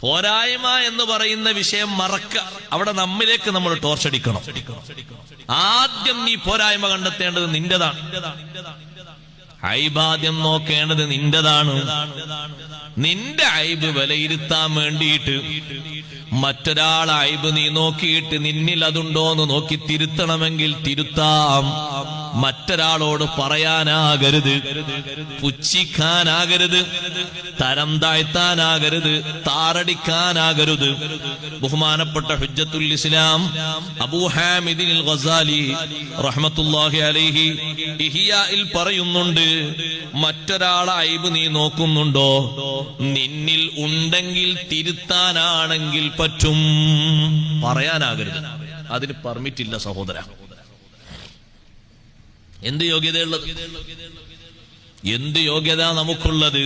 പോരായ്മ എന്ന് പറയുന്ന വിഷയം മറക്ക. അവിടെ നമ്മിലേക്ക് നമ്മൾ ടോർച്ചടിക്കണം. ആദ്യം നീ പോരായ്മ കണ്ടെത്തേണ്ടത് നിന്റേതാണ്. ഐബാദ്യം നോക്കേണ്ടത് നിന്റേതാണ്. നിന്റെ ഐബ് വിലയിരുത്താൻ വേണ്ടിയിട്ട് മറ്റൊരാൾ ഐബ് നീ നോക്കിയിട്ട് നിന്നിൽ അതുണ്ടോന്ന് നോക്കി തിരുത്തണമെങ്കിൽ തിരുത്താം. മറ്റൊരാളോട് പറയാനാകരുത്, പുച്ഛിക്കാനാകരുത്, തരം താഴ്ത്താനാകരുത്, താറടിക്കാനാകരുത്. ബഹുമാനപ്പെട്ട ഹുജ്ജത്തുൽ ഇസ്ലാം അബൂ ഹാമിദ് അൽ ഗസാലി റഹ്മത്തുള്ളാഹി അലൈഹി ഇഹ്യാഇൽ പറയുന്നുണ്ട്, മറ്റൊരാളെ ഐബ് നീ നോക്കുന്നുണ്ടോ, നിന്നിൽ ഉണ്ടെങ്കിൽ തിരുത്താനാണെങ്കിൽ പറ്റും, പറയാനാകരുത്. അതിന് പെർമിറ്റ് ഇല്ല സഹോദര. എന്ത് യോഗ്യതയുള്ളത്? എന്ത് യോഗ്യത നമുക്കുള്ളത്?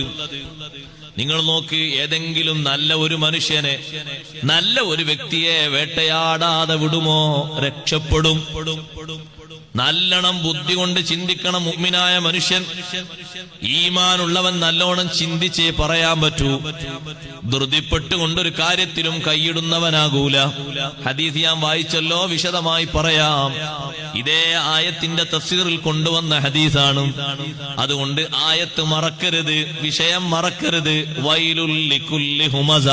നിങ്ങൾ നോക്ക്, ഏതെങ്കിലും നല്ല ഒരു മനുഷ്യനെ, നല്ല ഒരു വ്യക്തിയെ വേട്ടയാടാതെ വിടുമോ? രക്ഷപ്പെടും. നല്ലോണം ബുദ്ധി കൊണ്ട് ചിന്തിക്കണം മുഅ്മിനായ മനുഷ്യൻ. ഈമാനുള്ളവൻ നല്ലോണം ചിന്തിച്ചേ പറയാൻ പറ്റൂ. ധൃതിപ്പെട്ടുകൊണ്ടൊരു കാര്യത്തിലും കൈയിടുന്നവനാകൂല. ഹദീസ് ഞാൻ വായിച്ചല്ലോ, വിശദമായി പറയാം. ഇതേ ആയത്തിന്റെ തഫ്സീറിൽ കൊണ്ടുവന്ന ഹദീസാണ്. അതുകൊണ്ട് ആയത്ത് മറക്കരുത്, വിഷയം മറക്കരുത്. വൈലുൽ ലികുല്ലി ഹുമസ,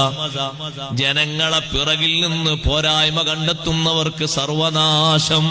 ജനങ്ങളെ പിറകിൽ നിന്ന് പോരായ്മ കണ്ടെത്തുന്നവർക്ക് സർവനാശം.